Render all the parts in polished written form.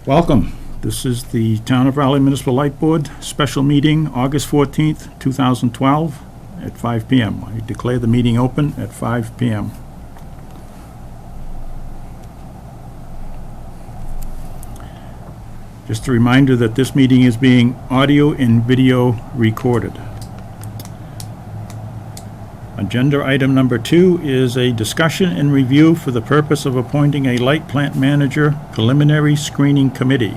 Welcome. This is the Town of Raleigh Municipal Light Board special meeting, August 14th, 2012, at 5 p.m. I declare the meeting open at 5 p.m. Just a reminder that this meeting is being audio and video recorded. Agenda item number 2 is a discussion and review for the purpose of appointing a light plant manager preliminary screening committee,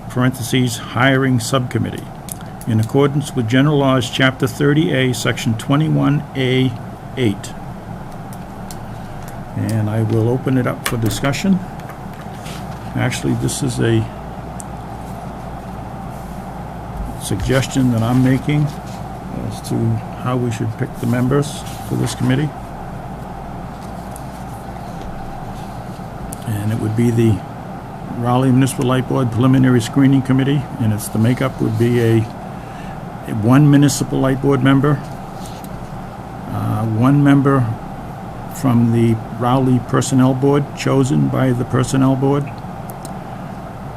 parentheses, hiring subcommittee, in accordance with General Laws, Chapter 30A, Section 21A8. And I will open it up for discussion. Actually, this is a suggestion that I'm making as to how we should pick the members for this committee. And it would be the Raleigh Municipal Light Board Preliminary Screening Committee, and the makeup would be one municipal light board member, one member from the Raleigh Personnel Board chosen by the Personnel Board,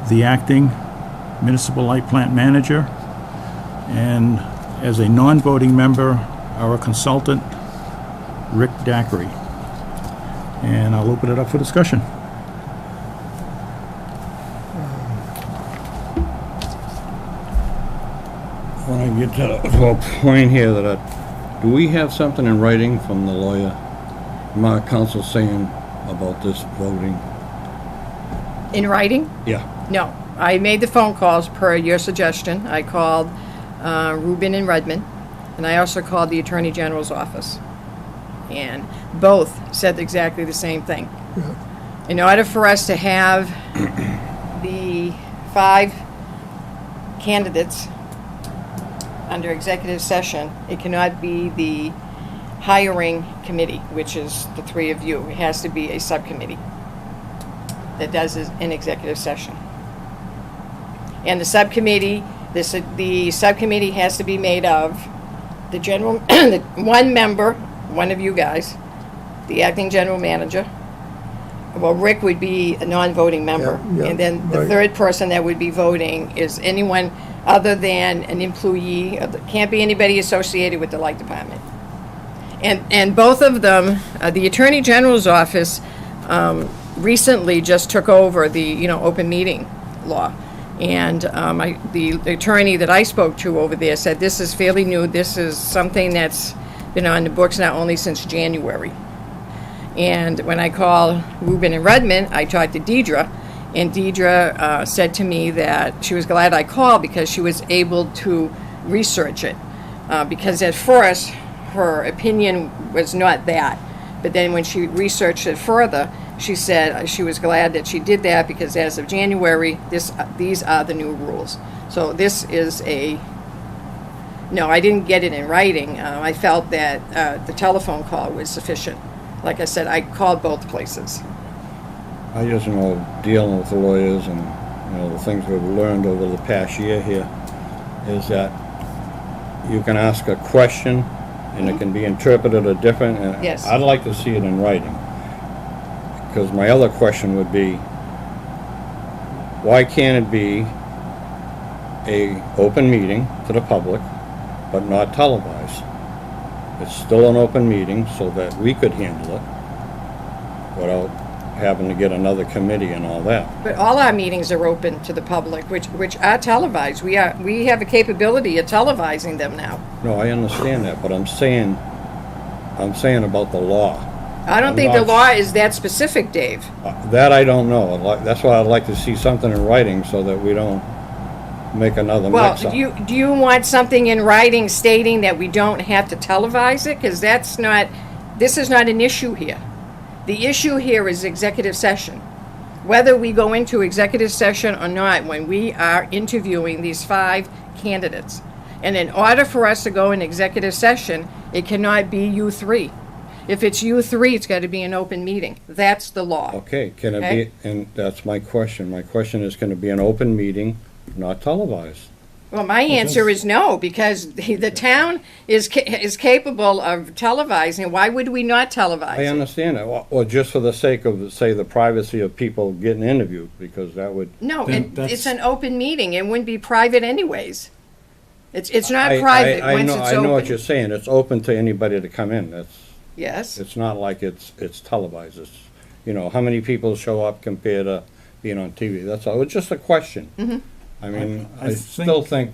the acting municipal light plant manager, and as a non-voting member, our consultant, Rick Dackery. And I'll open it up for discussion. When I get to a point here that do we have something in writing from the lawyer, Mark Counsel, saying about this voting? In writing? Yeah. No. I made the phone calls per your suggestion. I called Rubin and Redmond, and I also called the Attorney General's office. And both said exactly the same thing. In order for us to have the 5 candidates under executive session, it cannot be the hiring committee, which is the 3 of you. It has to be a subcommittee that does it in executive session. And the subcommittee, the subcommittee has to be made of the general, one member, one of you guys, the acting general manager. Well, Rick would be a non-voting member. Yeah, and then the right. third person that would be voting is anyone other than an employee. Can't be anybody associated with the light department. And both of them, the Attorney General's office recently just took over the open meeting law. And the attorney that I spoke to over there said this is fairly new. This is something that's been on the books not only since January. And when I called Rubin and Redmond, I talked to Deidre, and Deidre said to me that she was glad I called because she was able to research it. Because at first, her opinion was not that. But then when she researched it further, she said she was glad that she did that because as of January, these are the new rules. So this is no, I didn't get it in writing. I felt that the telephone call was sufficient. Like I said, I called both places. I just know dealing with the lawyers and the things we've learned over the past year here is that you can ask a question and it can be interpreted a different. Yes. I'd like to see it in writing. Because my other question would be, why can't it be a open meeting to the public, but not televised? It's still an open meeting so that we could handle it without having to get another committee and all that. But all our meetings are open to the public, which are televised. We have a capability of televising them now. No, I understand that, but I'm saying about the law. I don't think the law is that specific, Dave. That I don't know. That's why I'd like to see something in writing so that we don't make another mix-up. Well, do you want something in writing stating that we don't have to televise it? Because this is not an issue here. The issue here is executive session. Whether we go into executive session or not, when we are interviewing these 5 candidates. And in order for us to go in executive session, it cannot be you 3. If it's you 3, it's got to be an open meeting. That's the law. Okay, can it be, and that's my question. My question is, can it be an open meeting, not televised? Well, my answer is no, because the town is capable of televising. Why would we not televise I it? understand that, or just for the sake of, say, the privacy of people getting interviewed, because that would. No, Then that's- it's an open meeting. It wouldn't be private anyways. It's not I- private I once know- it's I know what open. you're saying, it's open to anybody to come in, Yes. it's not like it's televised, it's, you know, how many people show up compared to being on TV, that's all, it's just a question. Mm-hmm. I mean, I I still think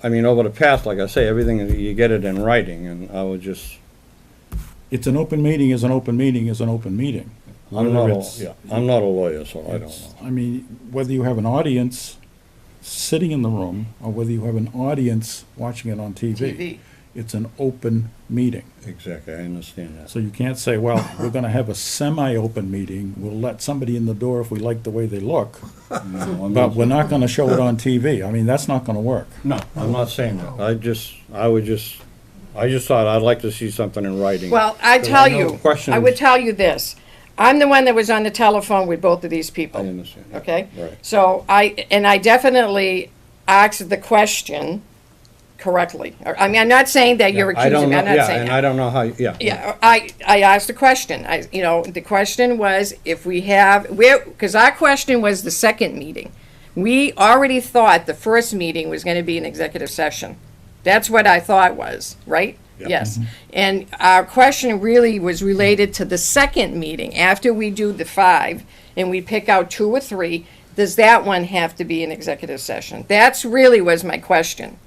I mean, over the past, like I say, everything, you get it in writing, and I would just, It's an open meeting is an open meeting is an open meeting. I'm not, Whether a- it's- yeah, I'm not a lawyer, so I don't it's- know. I mean, whether you have an audience sitting in the room, or whether you have an audience watching it on TV. it's an open meeting. Exactly, I understand that. So you can't say, well, we're gonna have a semi-open meeting, we'll let somebody in the door if we like the way they look, No, I'm but not- we're not gonna show it on TV. I mean, that's not gonna work. No, I'm not saying that, I just thought I'd like to see something in writing. Well, I Because tell know you, I questions- would tell you this. I'm the one that was on the telephone with both of these people. I understand. yeah, Okay? Right. So I definitely asked the question correctly. I mean, I'm not saying that you're I don't accusing me, know, I'm not yeah, saying and that. I don't know how, yeah. Yeah, I asked the question. The question was if we have, because our question was the second meeting. We already thought the first meeting was going to be an executive session. That's what I thought was, right? Yep. Yes. And our question really was related to the second meeting. After we do the 5 and we pick out 2 or 3, does that one have to be an executive session? That's really was my question.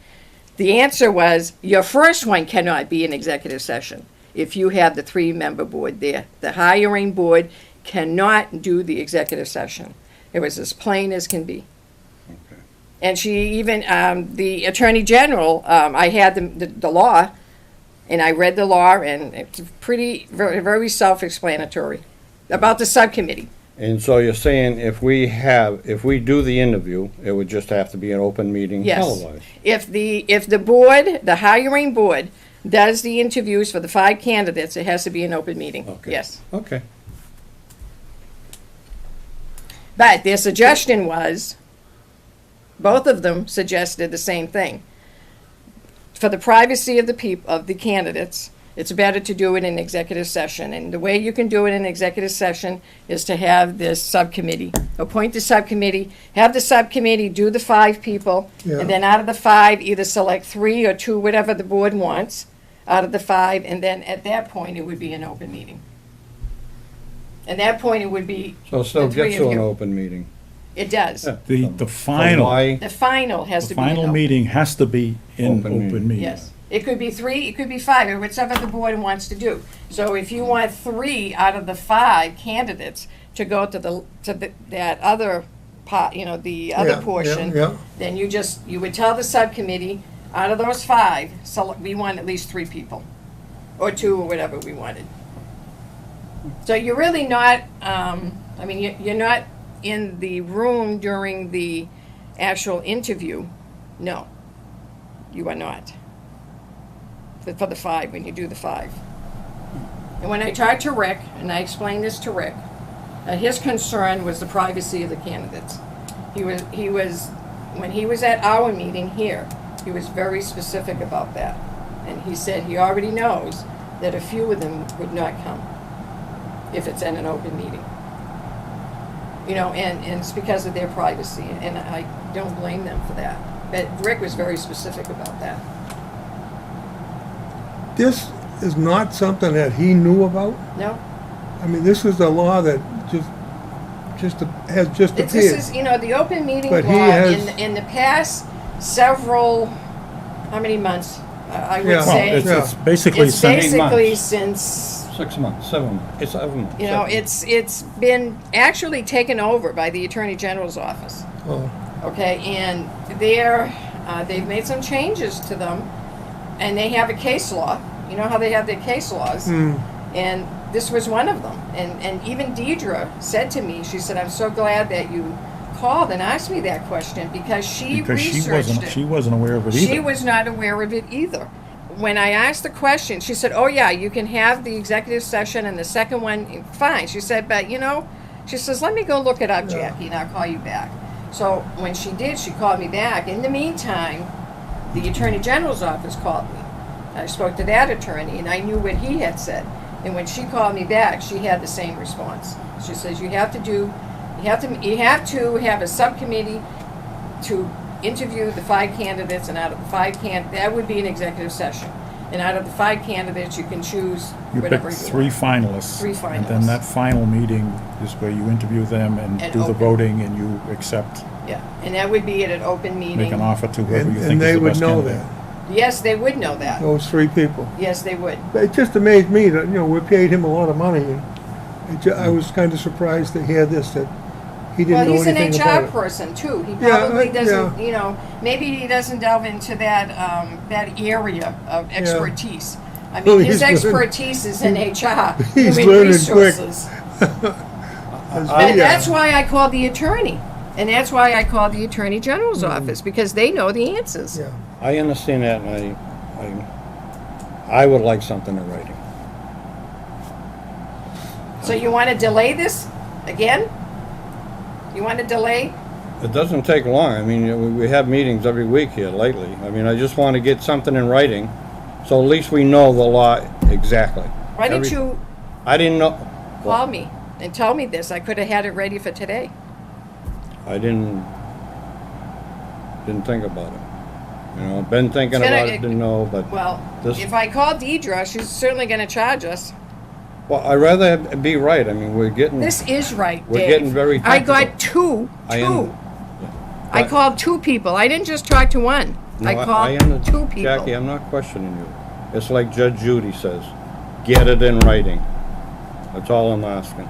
The answer was, your first one cannot be an executive session if you have the 3-member board there. The hiring board cannot do the executive session. It was as plain as can be. Okay. And she even, the Attorney General, I had the law, and I read the law, and it's pretty, very, very self-explanatory about the subcommittee. And so you're saying if we do the interview, it would just have to be an open meeting Yes. televised? If the board, the hiring board, does the interviews for the 5 candidates, it has to be an open meeting. Okay. Yes. Okay. But their suggestion was, both of them suggested the same thing. For the privacy of the candidates, it's better to do it in executive session. And the way you can do it in executive session is to have this subcommittee. Appoint the subcommittee, have the subcommittee do the 5 people, Yeah. and then out of the 5, either select 3 or 2, whatever the board wants, out of the 5, and then at that point, it would be an open meeting. At that point, it would be So it still the 3 gets of to an you. open meeting? It does. Yeah. The So final, why- The final has the to be an final open. meeting has to be in Open meeting. open meeting. Yes. It could be 3, it could be 5, or whatever the board wants to do. So if you want 3 out of the 5 candidates to go to that other part, the other Yeah, portion, yeah, yeah. then you would tell the subcommittee, out of those 5, we want at least 3 people, or 2, or whatever we wanted. So you're really not, you're not in the room during the actual interview. No, you are not. For the 5, when you do the 5. And when I talked to Rick, and I explained this to Rick, his concern was the privacy of the candidates. He was, when he was at our meeting here, he was very specific about that. And he said he already knows that a few of them would not come if it's in an open meeting. And it's because of their privacy, and I don't blame them for that. But Rick was very specific about that. This is not something that he knew about. No? I mean, this is a law that has just This appeared. is, the open meeting law But he has- in the past several, how many months? I would Yeah. Well, say, it's Yeah. basically it's some- basically months. since, 6 months, 7 months, it's 7 months. it's been actually taken over by the Attorney General's office. Oh, Okay, and they've made some changes to them, and they have a case law. You know how they have their case laws? And this was one of them. And even Deidre said to me, she said, I'm so glad that you called and asked me that question, because she because researched she it. wasn't aware of it either. She was not aware of it either. When I asked the question, she said, oh yeah, you can have the executive session and the second one, fine. She said, but she says, let me go look it up, Jackie, and I'll call you back. So when she did, she called me back. In the meantime, the Attorney General's office called me. I spoke to that attorney, and I knew what he had said. And when she called me back, she had the same response. She says, you have to have a subcommittee to interview the 5 candidates, and out of the 5 that would be an executive session. And out of the 5 candidates, you can choose You whatever pick you 3 want. finalists. 3 And then finalists. that final meeting is where you interview them and And do the open. voting, and you accept, Yeah, and that would be at an open make meeting. an offer to whoever you And think is they the would best know candidate. that, Yes, they would know that. those 3 people. Yes, they would. But it just amazed me that, we paid him a lot of money, and I was kind of surprised to hear this, that he Well, didn't know he's an anything HR about it. person too. He Yeah, probably doesn't, yeah. maybe he doesn't delve into that, that area of expertise. I Well, mean, his he's learning- expertise is in HR, He's human learning quick. resources. I- And that's why I called the attorney. And that's why I called the Attorney General's office, because they know the answers. Yeah, I understand that, and I would like something in writing. So you want to delay this again? You want to delay? It doesn't take long. I mean, we have meetings every week here lately. I mean, I just want to get something in writing, so at least we know the law exactly. Why didn't Every- you I didn't know, call me and tell me this? I could have had it ready for today. I didn't think about it. Been thinking It's gonna- about it, didn't know, but, Well, This- if I call Deidre, she's certainly going to charge us. well, I'd rather be right. I mean, we're getting, This is right, We're Dave. getting very I technical. got two. I I But- called 2 people. I didn't just talk to one. No, I called under- 2 people. Jackie, I'm not questioning you. It's like Judge Judy says, get it in writing. That's all I'm asking.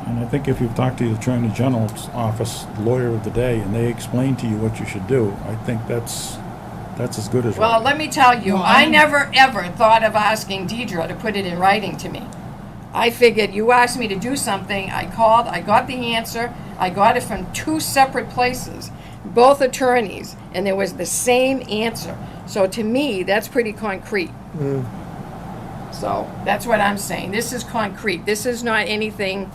And I think if you've talked to the Attorney General's office, lawyer of the day, and they explain to you what you should do, I think that's as good as Well, right. let me tell you, No, I I- never ever thought of asking Deidre to put it in writing to me. I figured you asked me to do something, I called, I got the answer, I got it from 2 separate places, both attorneys, and there was the same answer. So to me, that's pretty concrete. So that's what I'm saying. This is concrete. This is not anything.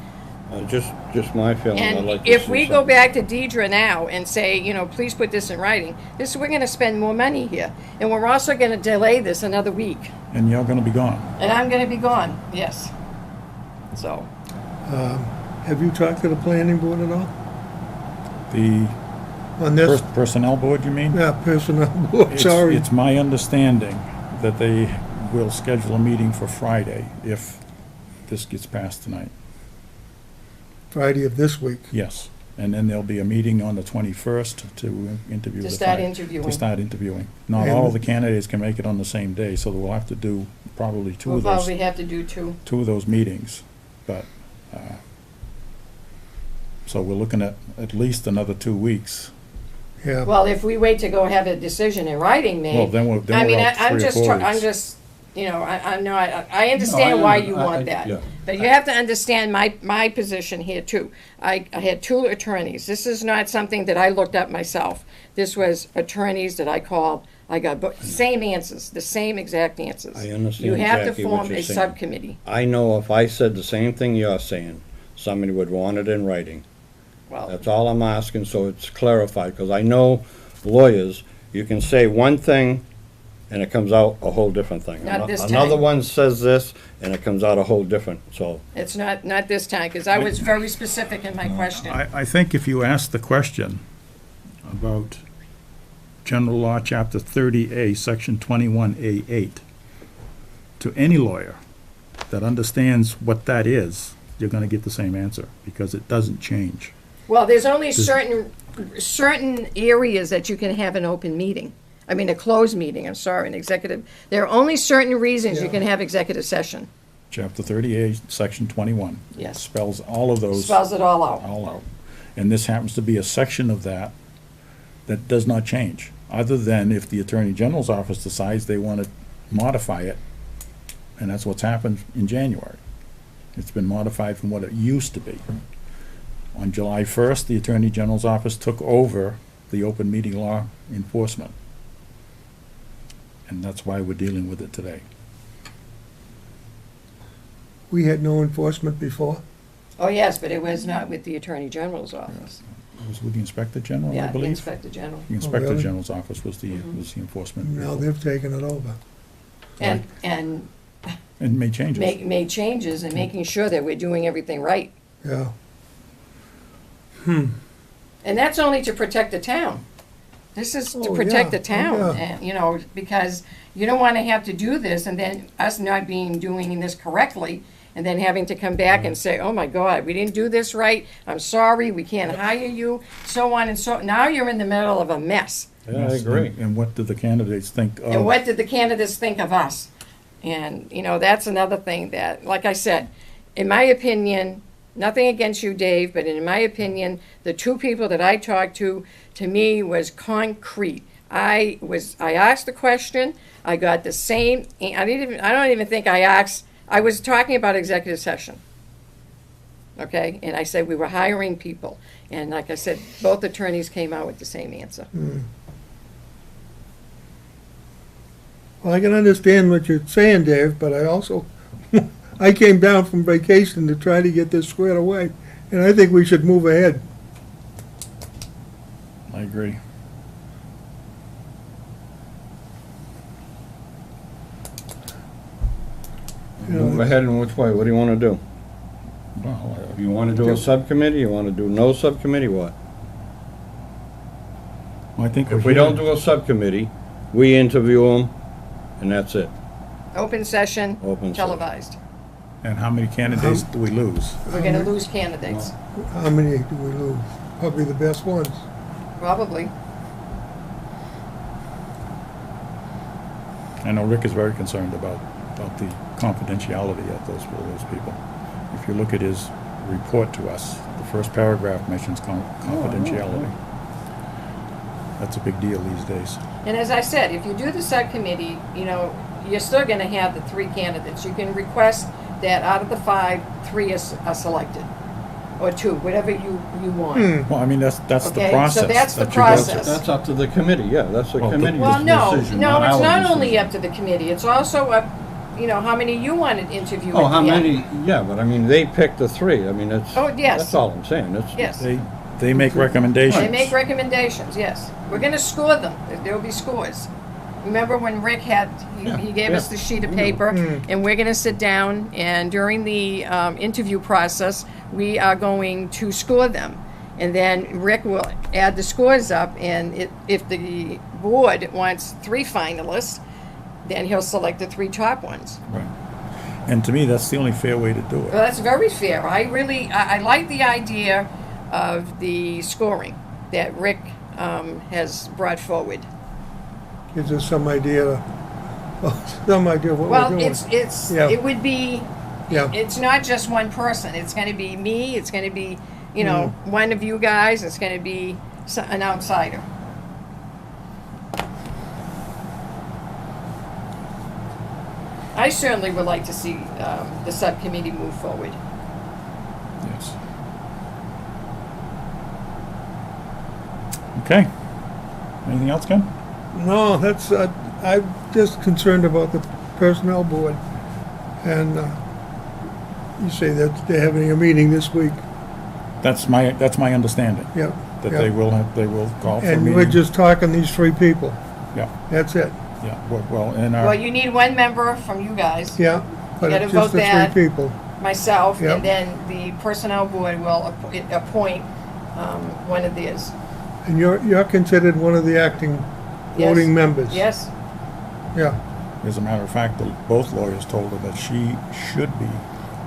Just my feeling. I'd And like to if see we go something. back to Deidre now and say, please put this in writing, we're gonna spend more money here. And we're also gonna delay this another week. And you're gonna be gone. And I'm gonna be gone, yes. So, have you talked to the planning board at all? The On this, personnel board, you mean? yeah, personnel board, It's- sorry. It's my understanding that they will schedule a meeting for Friday if this gets passed tonight. Friday of this week. Yes. And then there'll be a meeting on the 21st to interview To the start 5 interviewing. To start interviewing. Not And- all of the candidates can make it on the same day, so we'll have to do probably two we'll of those, probably have to do 2. meetings. But, so we're looking at least another 2 weeks. Yeah, Well, if we wait to go have a decision in writing made. Well, then I mean, we're out I'm 3 or just, 4 I'm weeks. just, I know, I understand why you want that. yeah. But you have to understand my position here too. I had 2 attorneys. This is not something that I looked up myself. This was attorneys that I called. I got same answers, the same exact answers. I understand, You have to Jackie, what form you're a saying. subcommittee. I know if I said the same thing you're saying, somebody would want it in writing. Well, That's all I'm asking, so it's clarified, because I know lawyers, you can say one thing and it comes out a whole different thing. Not this Another time. one says this and it comes out a whole different, so. it's not this time, because I was very specific in my question. I think if you ask the question about General Law, Chapter 30A, Section 21A8, to any lawyer that understands what that is, you're gonna get the same answer, because it doesn't change. Well, there's only certain areas that you can have an open meeting. I mean, a closed meeting, I'm sorry, an executive. There are only certain reasons you Yeah. can have executive session. Chapter 38, Section 21. Yes. Spells all of those Spells it all out. all out. And this happens to be a section of that that does not change, other than if the Attorney General's office decides they want to modify it, and that's what's happened in January. It's been modified from what it used to be. On July 1st, the Attorney General's office took over the open meeting law enforcement. And that's why we're dealing with it today. we had no enforcement before. Oh, yes, but it was not with the Attorney General's office. It was with the Inspector General, I Yeah, the believe. Inspector General. The Inspector really? General's office was the enforcement. Now vehicle. they've taken it over. And And made changes. made changes and making sure that we're doing everything right. Yeah. And that's only to protect the town. This is to Oh, protect yeah. the town, Oh, yeah. and, you know, because you don't wanna have to do this and then us not doing this correctly, and then having to come back and say, oh my God, we didn't do this right, I'm sorry, we can't hire you, so on and so, now you're in the middle of a mess. Yeah, I agree. And what do the candidates think of? And what did the candidates think of us? And, you know, that's another thing that, like I said, in my opinion, nothing against you, Dave, but in my opinion, the two people that I talked to me, was concrete. I asked the question, I got the same, I don't even think I was talking about executive session. Okay, and I said we were hiring people, and like I said, both attorneys came out with the same answer. Well, I can understand what you're saying, Dave, but I also, I came down from vacation to try to get this squared away, and I think we should move ahead. I agree. Move ahead in which way? What do you want to do? Well, You want to do a subcommittee? You want to do no subcommittee? What? I think If we don't do a subcommittee, we interview them, and that's it. Open session, Open session. televised. And how many candidates do we lose? We're gonna lose candidates, How many do we lose? Probably the best ones. probably. I know Rick is very concerned about the confidentiality of those people. If you look at his report to us, the first paragraph mentions confidentiality. That's a big deal these days. And as I said, if you do the subcommittee, you know, you're still gonna have the three candidates. You can request that out of the five, three are selected, or two, whatever you want. Well, I mean, that's the Okay, so process. that's the that you go through. process. That's up to the committee, yeah, that's the Well, the- committee's Well, no, decision, no, it's our not only decision. up to the committee, it's also up, you know, how many you want to interview Oh, at how the end. many, yeah, but I mean, they picked the three, I mean, it's, Oh, yes. that's all I'm saying, it's. Yes, They make recommendations. they make recommendations, yes. We're gonna score them, there'll be scores. Remember when Rick had, he gave us the sheet of paper, and we're gonna sit down, and during the interview process, we are going to score them. And then Rick will add the scores up, and if the board wants three finalists, then he'll select the three top ones. Right. And to me, that's the only fair way to do Well, it. that's very fair. I like the idea of the scoring that Rick has brought forward. Gives us some idea, some idea of what we're Well, doing. Yeah. it would be, Yeah. it's not just one person. It's gonna be me, it's gonna be, you know, one of you guys, it's gonna be an outsider. I certainly would like to see the subcommittee move forward. Yes. Okay. Anything else, Ken? No, that's, I'm just concerned about the personnel board. And you say that they're having a meeting this week. That's my understanding, Yeah. that yeah. they will call for a And meeting. we're just talking these three people. Yeah, That's it. yeah, well, and Well, our, you need one member from you guys, Yeah. But gotta it's just vote the that. three people. myself, Yep. and then the personnel board will appoint one of theirs. And you're considered one of the acting Yes. voting members. Yes, Yeah. as a matter of fact, both lawyers told her that she should be,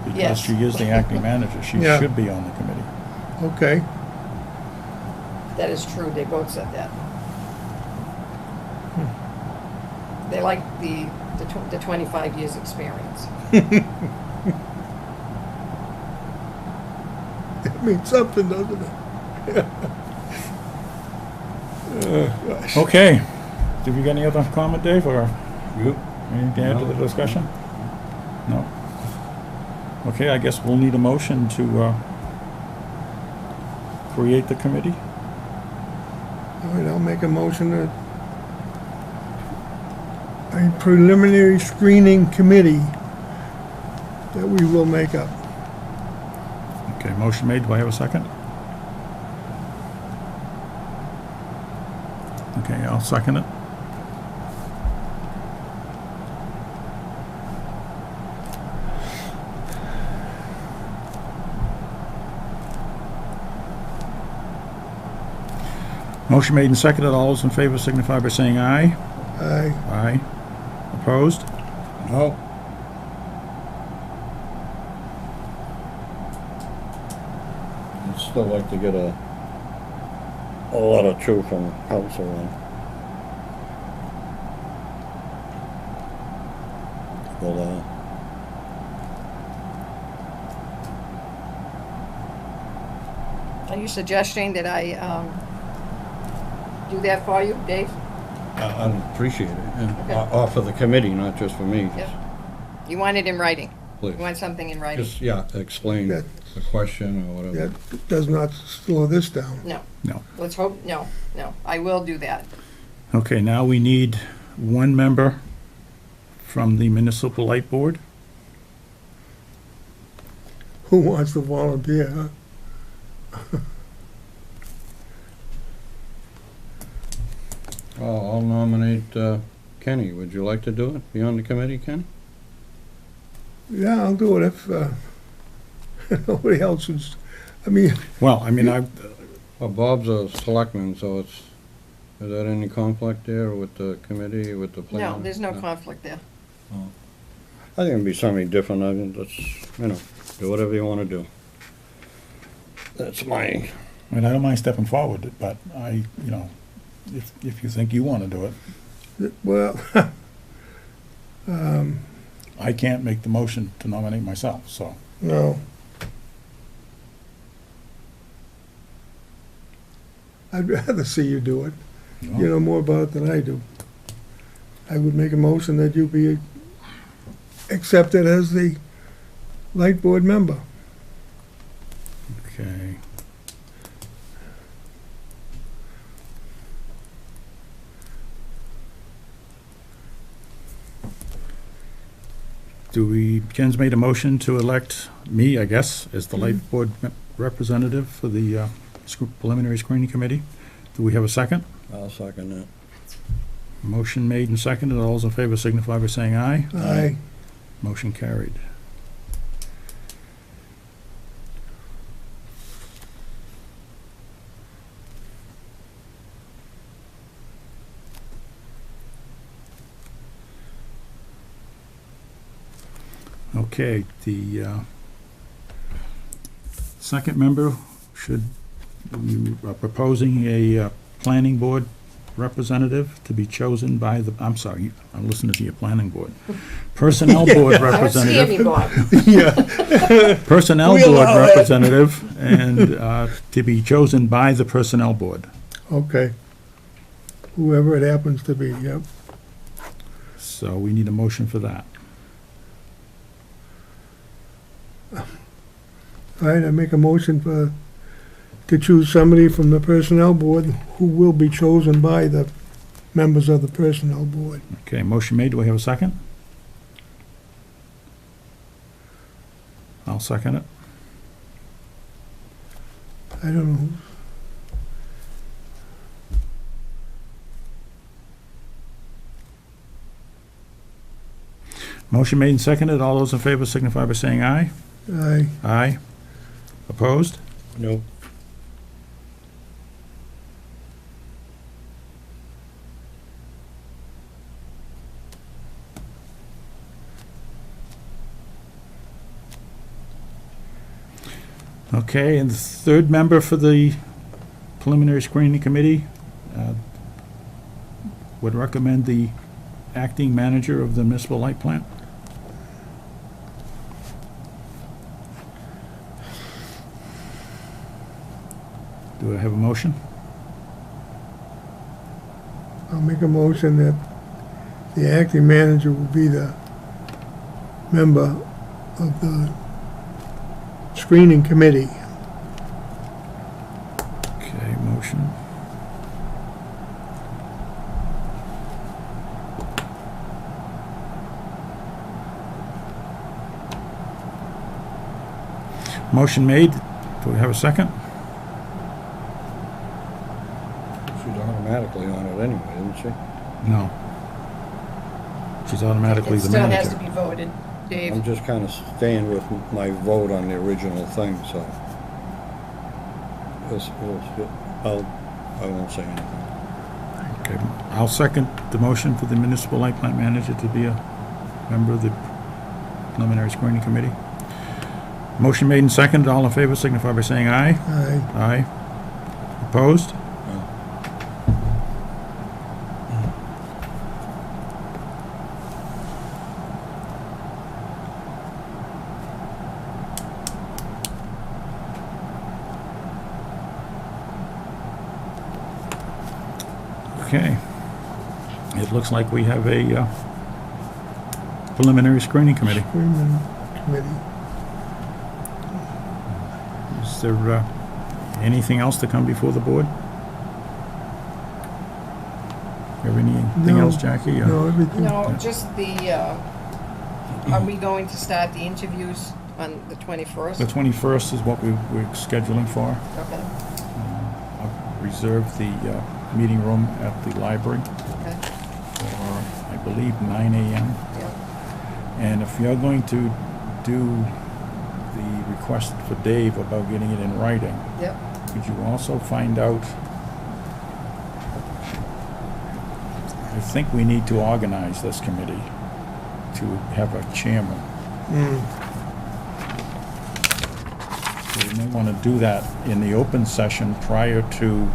because Yes. she is the acting manager, she Yeah. should be on the committee. Okay. that is true, they both said that. They like the 25 years experience. It means something, doesn't it? Okay, have you got any other comment, Dave, or You, anything to add to the discussion? No? Okay, I guess we'll need a motion to create the committee. All right, I'll make a motion that a preliminary screening committee that we will make up. Okay, motion made, do I have a second? Okay, I'll second it. Motion made and seconded. All those in favor signify by saying aye. Aye. Aye. Opposed? No. I'd still like to get a letter too from council on. Well, Are you suggesting that I do that for you, Dave? I'd appreciate it, and Okay. offer the committee, not just for me. Yep. You want it in writing? Please. You want something in writing? Just, yeah, explain That- the question or whatever. That does not slow this down. No. No. Let's hope, no. I will do that. Okay, now we need one member from the Municipal Light Board. Who wants to volunteer, huh? I'll nominate Kenny. Would you like to do it? Be on the committee, Ken? Yeah, I'll do it if, nobody else is, I mean, Well, I mean, Well, Bob's a selectman, so is that any conflict there with the committee, with the plan? No, there's no conflict there. I think it'd be something different. I mean, let's, do whatever you want to do. That's my, I don't mind stepping forward, but if you think you want to do it, well, I can't make the motion to nominate myself, so. no. I'd rather see you do it. You know more about it than I do. I would make a motion that you be accepted as the light board member. Okay. Ken's made a motion to elect me, I guess, as the light board representative for the preliminary screening committee. Do we have a second? I'll second that. Motion made and seconded. All those in favor signify by saying aye. Aye. Motion carried. Okay, the second member you are proposing a planning board representative to be chosen by the, I'm sorry, I'm listening to your planning board. Personnel board I don't see any, representative, Bob. Yeah, personnel We board allow it. representative, and to be chosen by the personnel board. okay. Whoever it happens to be, yep. So we need a motion for that. All right, I make a motion to choose somebody from the personnel board who will be chosen by the members of the personnel board. Okay, motion made. Do we have a second? I'll second it. I don't know. Motion made and seconded. All those in favor signify by saying aye. Aye. Aye. Opposed? No. Okay, and the third member for the preliminary screening committee would recommend the acting manager of the municipal light plant. Do I have a motion? I'll make a motion that the acting manager will be the member of the screening committee. Okay, motion. Motion made. Do we have a second? She's automatically on it anyway. anyway, isn't she? No. She's automatically It the still has to manager. be voted, Dave. I'm just kind of staying with my vote on the original thing, so. I won't say anything. Okay, I'll second the motion for the municipal light plant manager to be a member of the preliminary screening committee. Motion made and seconded. All in favor signify by saying aye. Aye. Aye. Opposed? Okay. It looks like we have a preliminary screening committee. Screening committee. Is there anything else to come before the board? You have anything No. else, Jackie? No, everything. No, just are we going to start the interviews on the 21st? The 21st is what we're scheduling for. Okay, I've reserved the meeting room at the library okay, for, I believe, 9 a.m. yeah. And if you're going to do the request for Dave about getting it in writing, Yep, could you also find out, I think we need to organize this committee to have a chairman. So we may want to do that in the open session prior to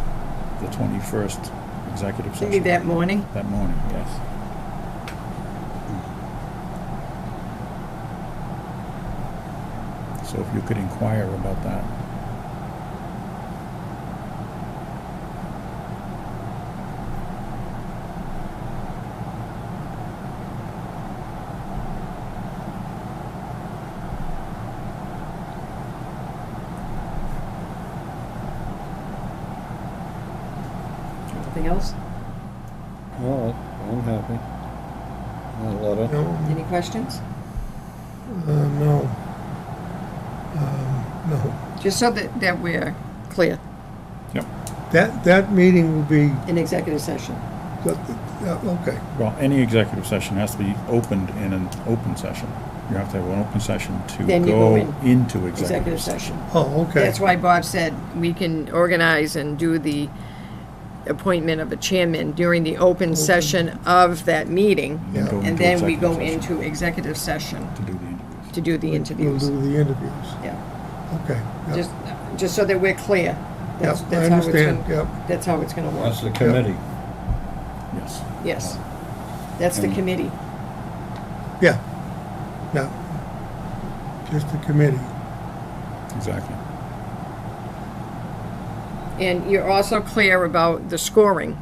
the 21st executive session. maybe that morning? That morning, yes. So if you could inquire about that. Anything else? No, I'm happy. A lot of, No, Any questions? no. No. Just so that we're clear, Yep. That meeting will be, in executive session. okay. Well, any executive session has to be opened in an open session. You have to have an open session to Then you go go in into Executive executive session. Oh, okay. That's why Bob said we can organize and do the appointment of a chairman during the open session of that meeting, And then Yeah. go and into then we executive go session into executive session to do the interviews. to do the We'll interviews. do the interviews. Yeah, Okay. Yep. just so that we're clear. That's, Yep, I that's how it's understand, gonna, yep. that's how it's gonna work. that's the committee. Yes. Yes. That's the And- committee. Yeah. Yeah. Just the committee. Exactly. And you're also clear about the scoring,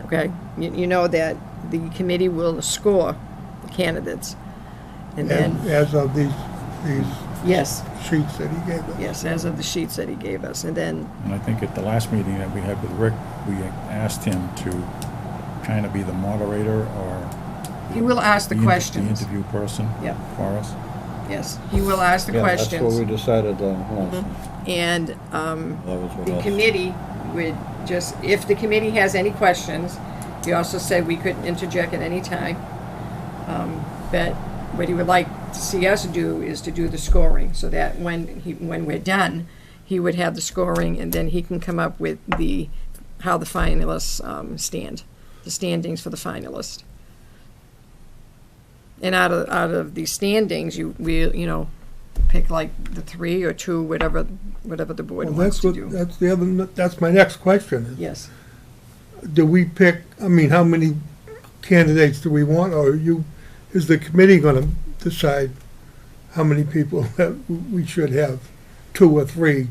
okay? You know that the committee will score the candidates. And then, As of these yes, sheets that he gave us. yes, as of the sheets that he gave us. And then, And I think at the last meeting that we had with Rick, we asked him to kind of be the moderator or he will ask the the questions. interview person Yep. for us. Yes, he will ask the Yeah, that's what we questions. decided last time. And That was what the else. committee would just, if the committee has any questions, he also said we could interject at any time. But what he would like to see us do is to do the scoring, so that when we're done, he would have the scoring, and then he can come up with how the finalists stand, the standings for the finalists. And out of the standings, we pick like the 3 or 2, whatever the board Well, wants that's to what, do. that's my next question is, Yes. do we pick, I mean, how many candidates do we want, or is the committee gonna decide how many people that we should have, 2 or 3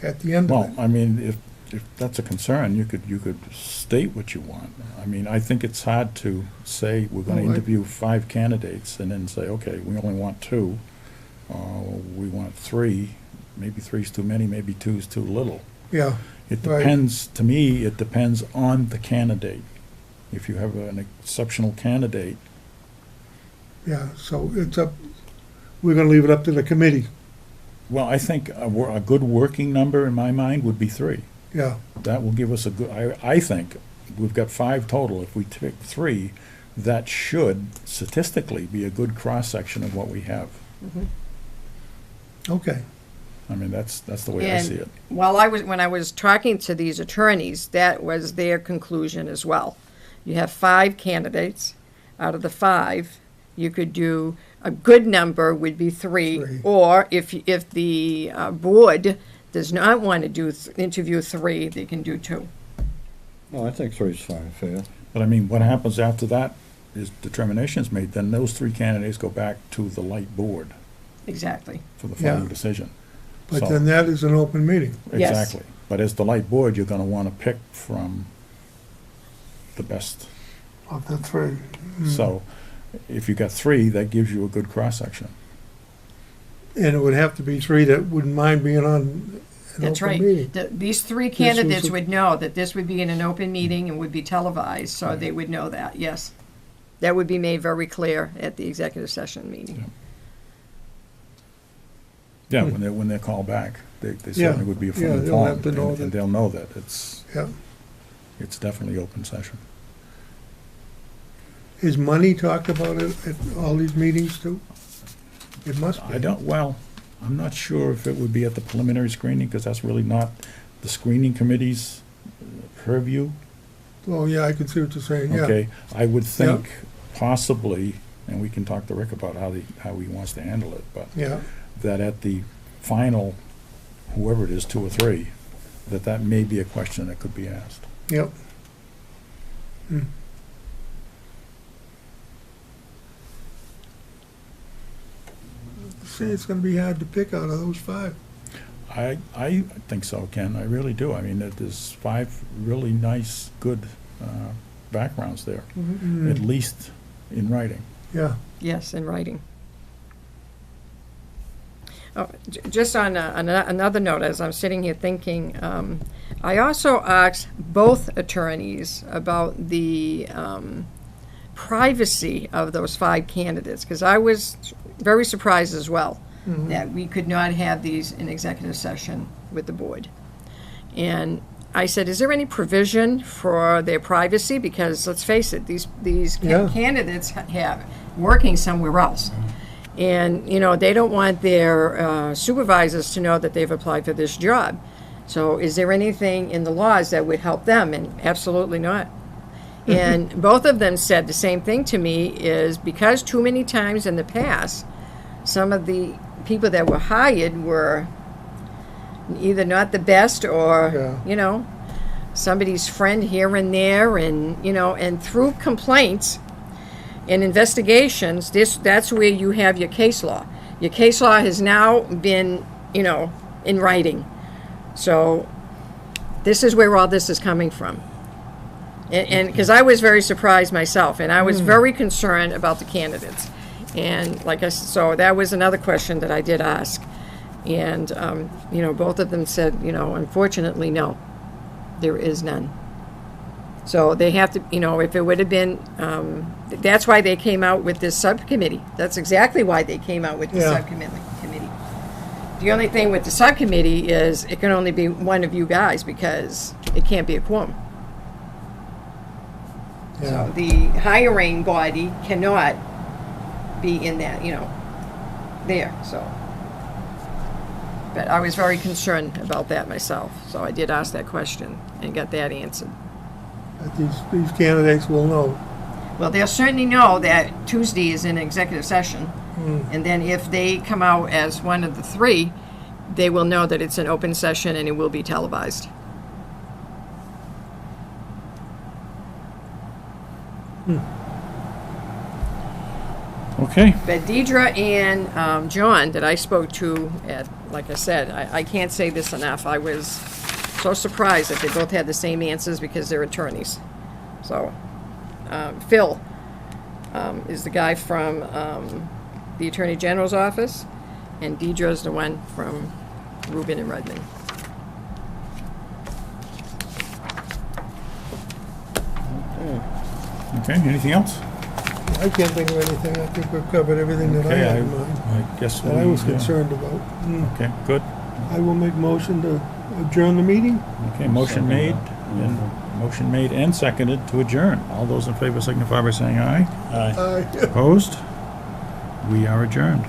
at the end of Well, it? I mean, if that's a concern, you could state what you want. I mean, I think it's hard to say, we're gonna Oh, I- interview 5 candidates and then say, okay, we only want 2, we want 3, maybe 3's too many, maybe 2's too little. Yeah, It Right. depends, to me, it depends on the candidate. If you have an exceptional candidate, yeah, so we're gonna leave it up to the committee, well, I think a good working number in my mind would be 3. yeah. That will give us a good, I think, we've got 5 total. If we pick 3, that should statistically be a good cross-section of what we have. Okay. I mean, that's the way I see it. And when I was talking to these attorneys, that was their conclusion as well. You have 5 candidates. Out of the 5, you could do, a good number would be 3. 3. Or if the board does not want to interview 3, they can do 2. No, I think 3's fine, fair. But I mean, what happens after that is determination's made, then those 3 candidates go back to the light board Exactly. for the final Yeah. decision. But So- then that is an open meeting. Yes. Exactly. But as the light board, you're gonna wanna pick from the best. Of the 3. So if you got 3, that gives you a good cross-section. And it would have to be 3 that wouldn't mind being on an That's open right. meeting. These 3 was candidates a- would know that this would be in an open meeting and would be televised, so they would know that, yes. That would be made very clear at the executive session meeting. Yeah, when they're called back, they Yeah. certainly would be Yeah, fully they'll have informed, to know and that. they'll know that it's Yeah. definitely open session. Is money talked about at all these meetings too? It must be. I'm not sure if it would be at the preliminary screening, because that's really not the screening committee's purview. Oh, yeah, I can see what you're saying, yeah. Okay, I would think possibly, and we can talk to Rick about how he wants to handle it, but Yeah, that at the final, whoever it is, 2 or 3, that may be a question that could be asked. yep. See, it's gonna be hard to pick out of those 5. I think so, Ken, I really do. I mean, there's 5 really nice, good backgrounds there, at least in writing. Yeah, Yes, in writing. Oh, just on another note, as I'm sitting here thinking, I also asked both attorneys about the privacy of those 5 candidates, because I was very surprised as well that we could not have these in executive session with the board. And I said, is there any provision for their privacy? Because let's face it, these Yeah. candidates have working somewhere else. And, you know, they don't want their supervisors to know that they've applied for this job. So is there anything in the laws that would help them? And absolutely not. And both of them said the same thing to me, is because too many times in the past, some of the people that were hired were either not the best or, Yeah. you know, somebody's friend here and there, and, you know, and through complaints and investigations, that's where you have your case law. Your case law has now been, you know, in writing. So this is where all this is coming from. And because I was very surprised myself, and I was very concerned about the candidates. And like I said, so that was another question that I did ask. And, you know, both of them said, you know, unfortunately, no, there is none. So they have to, you know, if it would have been, that's why they came out with this subcommittee. That's exactly why they came out with the Yeah. subcommittee. The only thing with the subcommittee is it can only be one of you guys, because it can't be a quorum. yeah. So the hiring body cannot be in that, you know, there, so. But I was very concerned about that myself, so I did ask that question and got that answered. But these candidates will know. Well, they'll certainly know that Tuesday is an executive session, and then if they come out as one of the 3, they will know that it's an open session and it will be televised. Okay, But Deidre and John, that I spoke to at, like I said, I can't say this enough. I was so surprised that they both had the same answers because they're attorneys. So, Phil is the guy from the Attorney General's office, and Deidre's the one from Rubin and Redmond. okay, anything else? I can't think of anything. I think we've covered everything that I Okay, had in mind, I guess that I was we, concerned about. Okay, good. I will make motion to adjourn the meeting. Okay, motion made, Been motion made and seconded to adjourn. All those in favor signify by saying aye. Aye. Aye. Opposed? We are adjourned.